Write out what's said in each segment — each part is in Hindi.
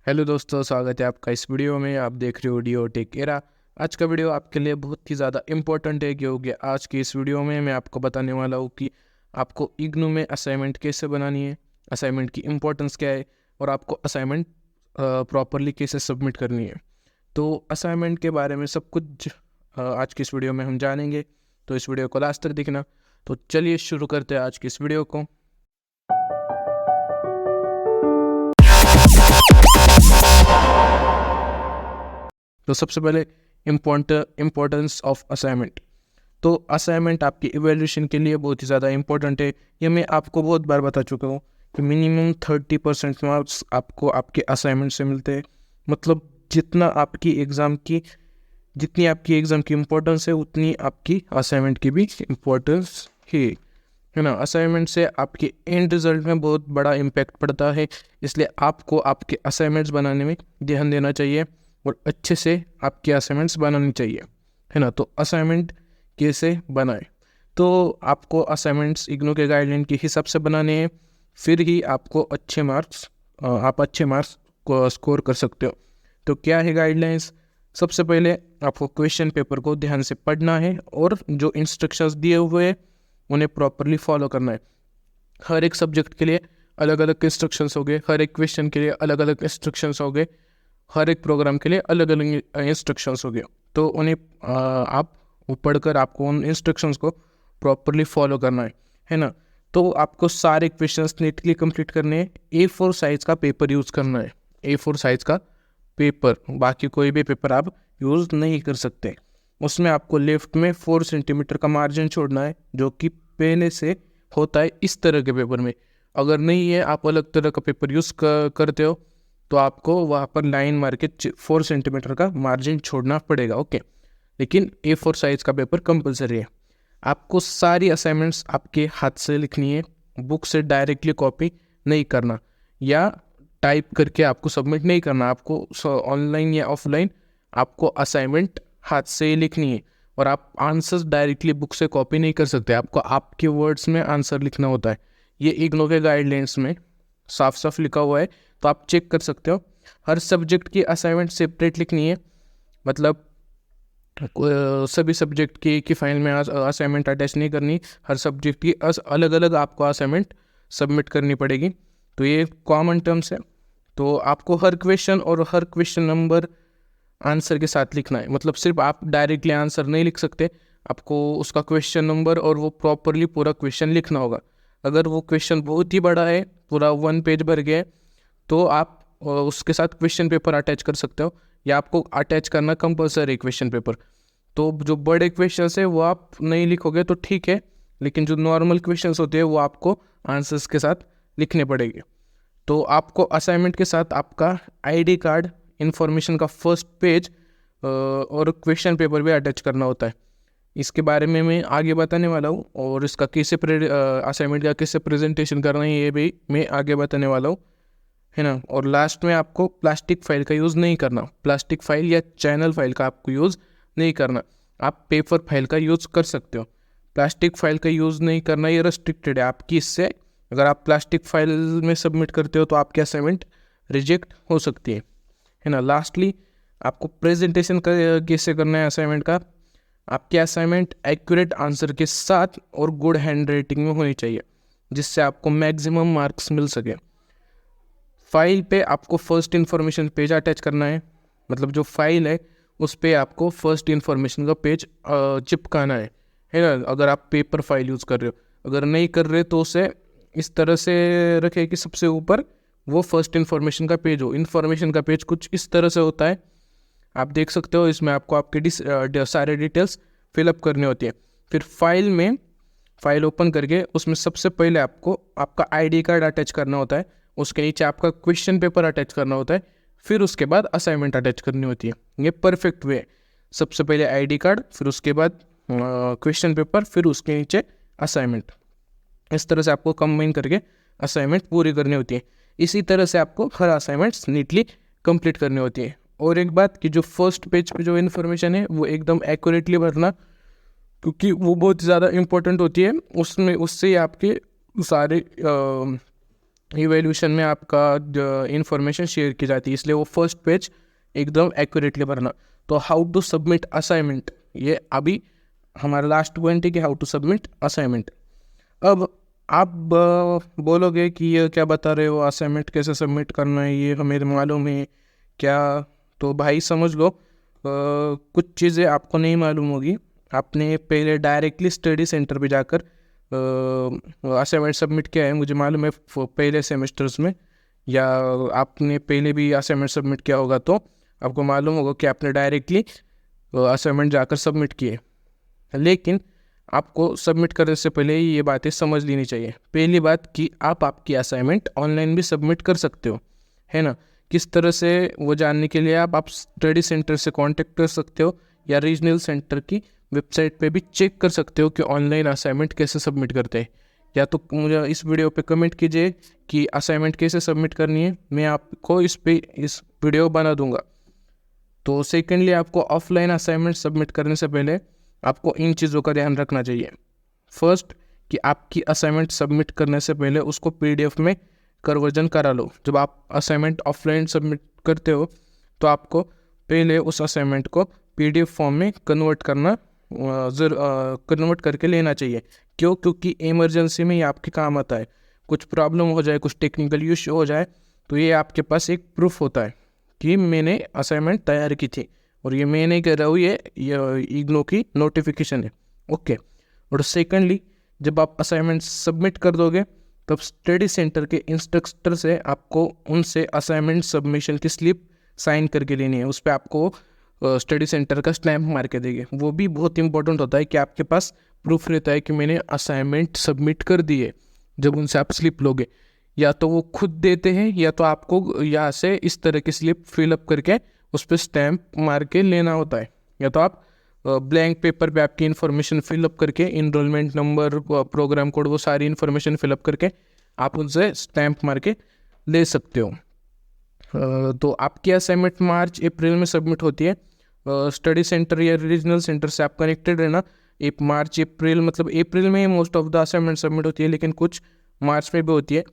हेलो दोस्तों, स्वागत है आपका इस वीडियो में। आप देख रहे हो डियो टेक एरा। आज का वीडियो आपके लिए बहुत ही ज़्यादा इम्पोर्टेंट है क्योंकि आज की इस वीडियो में मैं आपको बताने वाला हूँ कि आपको इग्नू में असाइनमेंट कैसे बनानी है, असाइनमेंट की इम्पोर्टेंस क्या है और आपको असाइनमेंट प्रॉपरली कैसे सबमिट करनी है। तो असाइनमेंट के बारे में सब कुछ आज की इस वीडियो में हम जानेंगे, तो इस वीडियो को लास्ट तक देखना। तो चलिए शुरू करते हैं आज की इस वीडियो को। तो सबसे पहले इम्पोर्टेंस ऑफ असाइनमेंट। तो असाइनमेंट आपकी इवैल्यूएशन के लिए बहुत ही ज़्यादा इंपॉर्टेंट है। ये मैं आपको बहुत बार बता चुका हूँ कि मिनिमम 30% मार्क्स आपको आपके असाइनमेंट से मिलते हैं। मतलब जितनी आपकी एग्ज़ाम की इम्पोर्टेंस है उतनी आपकी असाइनमेंट की भी इम्पोर्टेंस है ना। असाइनमेंट से आपके एंड रिजल्ट में बहुत बड़ा इम्पैक्ट पड़ता है, इसलिए आपको आपके असाइनमेंट्स बनाने में ध्यान देना चाहिए और अच्छे से आपके असाइनमेंट्स बनानी चाहिए, है ना। तो असाइनमेंट कैसे बनाएं? तो आपको असाइनमेंट्स इग्नू के गाइडलाइन के हिसाब से बनाने हैं, फिर ही आपको अच्छे मार्क्स को स्कोर कर सकते हो। तो क्या है गाइडलाइंस? सबसे पहले आपको क्वेश्चन पेपर को ध्यान से पढ़ना है और जो इंस्ट्रक्शंस दिए हुए हैं उन्हें प्रॉपरली फॉलो करना है। हर एक सब्जेक्ट के लिए अलग अलग इंस्ट्रक्शंस हो गए, हर एक क्वेश्चन के लिए अलग अलग इंस्ट्रक्शंस हो गए, हर एक प्रोग्राम के लिए अलग अलग इंस्ट्रक्शंस हो गए। तो उन्हें आप पढ़कर आपको उन इंस्ट्रक्शंस को प्रॉपरली फॉलो करना है ना। तो आपको सारे क्वेश्चंस नीटली कंप्लीट करने हैं। A4 साइज़ का पेपर यूज़ करना है, A4 साइज़ का पेपर, बाकी कोई भी पेपर आप यूज़ नहीं कर सकते। उसमें आपको लेफ्ट में 4 सेंटीमीटर का मार्जिन छोड़ना है, जो कि पहले से होता है इस तरह के पेपर में। अगर नहीं है, आप अलग तरह का पेपर यूज़ करते हो, तो आपको वहाँ पर लाइन मार के 4 सेंटीमीटर का मार्जिन छोड़ना पड़ेगा, ओके। लेकिन A4 साइज़ का पेपर कंपलसरी है। आपको सारी असाइनमेंट्स आपके हाथ से लिखनी है, बुक से डायरेक्टली कॉपी नहीं करना या टाइप करके आपको सबमिट नहीं करना। आपको ऑनलाइन या ऑफलाइन आपको असाइनमेंट हाथ से ही लिखनी है और आप आंसर्स डायरेक्टली बुक से कॉपी नहीं कर सकते। आपको आपके वर्ड्स में आंसर लिखना होता है। ये इग्नू के गाइडलाइंस में साफ साफ लिखा हुआ है, तो आप चेक कर सकते हो। हर सब्जेक्ट की असाइनमेंट सेपरेट लिखनी है, मतलब सभी सब्जेक्ट की एक ही फाइल में असाइनमेंट अटैच नहीं करनी। हर सब्जेक्ट की अलग अलग आपको असाइनमेंट सबमिट करनी पड़ेगी। तो ये कॉमन टर्म्स है। तो आपको हर क्वेश्चन और हर क्वेश्चन नंबर आंसर के साथ लिखना है। मतलब सिर्फ आप डायरेक्टली आंसर नहीं लिख सकते, आपको उसका क्वेश्चन नंबर और वो प्रॉपरली पूरा क्वेश्चन लिखना होगा। अगर वो क्वेश्चन बहुत ही बड़ा है, पूरा 1 पेज भर गया है, तो आप उसके साथ क्वेश्चन पेपर अटैच कर सकते हो, या आपको अटैच करना कंपलसरी है क्वेश्चन पेपर। तो जो बड़े क्वेश्चंस है वो आप नहीं लिखोगे तो ठीक है, लेकिन जो नॉर्मल क्वेश्चंस होते हैं वो आपको आंसर्स के साथ लिखने पड़ेंगे। तो आपको असाइनमेंट के साथ आपका ID कार्ड, इन्फॉर्मेशन का फर्स्ट पेज और क्वेश्चन पेपर भी अटैच करना होता है। इसके बारे में मैं आगे बताने वाला हूँ, और इसका कैसे असाइनमेंट का कैसे प्रेजेंटेशन करना है ये भी मैं आगे बताने वाला हूँ, है ना। और लास्ट में आपको प्लास्टिक फाइल का यूज़ नहीं करना, प्लास्टिक फाइल या चैनल फाइल का आपको यूज़ नहीं करना। आप पेपर फाइल का यूज़ कर सकते हो, प्लास्टिक फाइल का यूज़ नहीं करना, ये रेस्ट्रिक्टेड है आपकी। इससे अगर आप प्लास्टिक फाइल में सबमिट करते हो तो आपकी असाइनमेंट रिजेक्ट हो सकती है ना। लास्टली आपको प्रेजेंटेशन कैसे करना है असाइनमेंट का। आपकी असाइनमेंट एक्यूरेट आंसर के साथ और गुड हैंड राइटिंग में होनी चाहिए, जिससे आपको मैक्सिमम मार्क्स मिल सके। फाइल पे आपको फर्स्ट इन्फॉर्मेशन पेज अटैच करना है, मतलब जो फाइल है उस पे आपको फर्स्ट इन्फॉर्मेशन का पेज चिपकाना है ना। अगर आप पेपर फाइल यूज़ कर रहे हो, अगर नहीं कर रहे तो उसे इस तरह से रखे कि सबसे ऊपर वो फर्स्ट इन्फॉर्मेशन का पेज हो। इन्फॉर्मेशन का पेज कुछ इस तरह से होता है, आप देख सकते हो। इसमें आपको आपके सारे डिटेल्स फिलअप करनी होती है। फिर फाइल ओपन करके उसमें सबसे पहले आपको आपका ID कार्ड अटैच करना होता है, उसके नीचे आपका क्वेश्चन पेपर अटैच करना होता है, फिर उसके बाद असाइनमेंट अटैच करनी होती है। ये परफेक्ट वे है। सबसे पहले ID कार्ड, फिर उसके बाद क्वेश्चन पेपर, फिर उसके नीचे असाइनमेंट। इस तरह से आपको कंबाइन करके असाइनमेंट पूरी करनी होती है। इसी तरह से आपको हर असाइनमेंट्स नीटली कंप्लीट करनी होती है। और एक बात कि जो फर्स्ट पेज पे जो इन्फॉर्मेशन है वो एकदम एक्यूरेटली भरना, क्योंकि वो बहुत ज़्यादा इम्पोर्टेंट होती है। उससे आपके सारे इवैल्यूएशन में आपका इंफॉर्मेशन शेयर की जाती है, इसलिए वो फर्स्ट पेज एकदम एक्यूरेटली भरना। तो हाउ टू सबमिट असाइनमेंट, ये अभी हमारा लास्ट पॉइंट है कि हाउ टू सबमिट असाइनमेंट। अब आप बोलोगे कि ये क्या बता रहे हो, असाइनमेंट कैसे सबमिट करना है, ये हमें मालूम है क्या? तो भाई समझ लो, कुछ चीज़ें आपको नहीं मालूम होगी। आपने पहले डायरेक्टली स्टडी सेंटर पे जाकर असाइनमेंट सबमिट किया है, मुझे मालूम है पहले सेमेस्टर्स में, या आपने पहले भी असाइनमेंट सबमिट किया होगा तो आपको मालूम होगा कि आपने डायरेक्टली असाइनमेंट जाकर सबमिट किए। लेकिन आपको सबमिट करने से पहले ये बातें समझ लेनी चाहिए। पहली बात कि आप आपकी असाइनमेंट ऑनलाइन भी सबमिट कर सकते हो, है ना। किस तरह से, वो जानने के लिए आप स्टडी सेंटर से कांटेक्ट कर सकते हो, या रीजनल सेंटर की वेबसाइट पे भी चेक कर सकते हो कि ऑनलाइन असाइनमेंट कैसे सबमिट करते हैं। या तो मुझे इस वीडियो पे कमेंट कीजिए कि असाइनमेंट कैसे सबमिट करनी है, मैं आपको इस वीडियो बना दूंगा। तो सेकेंडली, आपको ऑफलाइन असाइनमेंट सबमिट करने से पहले आपको इन चीज़ों का ध्यान रखना चाहिए। फर्स्ट, कि आपकी असाइनमेंट सबमिट करने से पहले उसको पीडीएफ में कन्वर्जन करा लो। जब आप असाइनमेंट ऑफलाइन सबमिट करते हो तो आपको पहले उस असाइनमेंट को पीडीएफ फॉर्म में कन्वर्ट करके लेना चाहिए। क्यों? क्योंकि इमरजेंसी में ये आपके काम आता है। कुछ प्रॉब्लम हो जाए, कुछ टेक्निकल इशू हो जाए, तो ये आपके पास एक प्रूफ होता है कि मैंने असाइनमेंट तैयार की थी, और ये मैं नहीं कर रहा हूँ, ये इग्नो की नोटिफिकेशन है। ओके। और सेकेंडली, जब आप असाइनमेंट सबमिट कर दोगे तब स्टडी सेंटर के इंस्ट्रक्टर से आपको उनसे असाइनमेंट सबमिशन की स्लिप साइन करके लेनी है। उस पर आपको स्टडी सेंटर का स्टैम्प मार के देंगे। वो भी बहुत इंपॉर्टेंट होता है कि आपके पास प्रूफ रहता है कि मैंने असाइनमेंट सबमिट कर दी है। जब उनसे आप स्लिप लोगे, या तो वो खुद देते हैं, या तो आपको यहाँ से इस तरह की स्लिप फिलअप करके उस पर स्टैम्प मार के लेना होता है। या तो आप ब्लैंक पेपर पे आपकी इन्फॉर्मेशन फिलअप करके, इनरोलमेंट नंबर, प्रोग्राम कोड, वो सारी इन्फॉर्मेशन फिलअप करके आप उनसे स्टैम्प मार के ले सकते हो। तो आपकी असाइनमेंट मार्च अप्रैल में सबमिट होती है। स्टडी सेंटर या रीजनल सेंटर से आप कनेक्टेड रहना। एक मार्च अप्रैल, मतलब अप्रैल में most of the assignment submit होती है, लेकिन कुछ मार्च में भी होती है।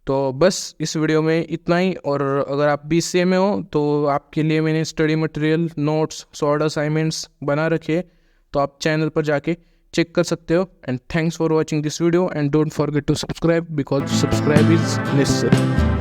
तो बस इस वीडियो में इतना ही। और अगर आप BCA में हो तो आपके लिए मैंने study material, notes, short assignments बना रखे हैं, तो आप चैनल पर जाके चेक कर सकते हो। And thanks for watching this video, and don't forget to subscribe, because subscribe is necessary.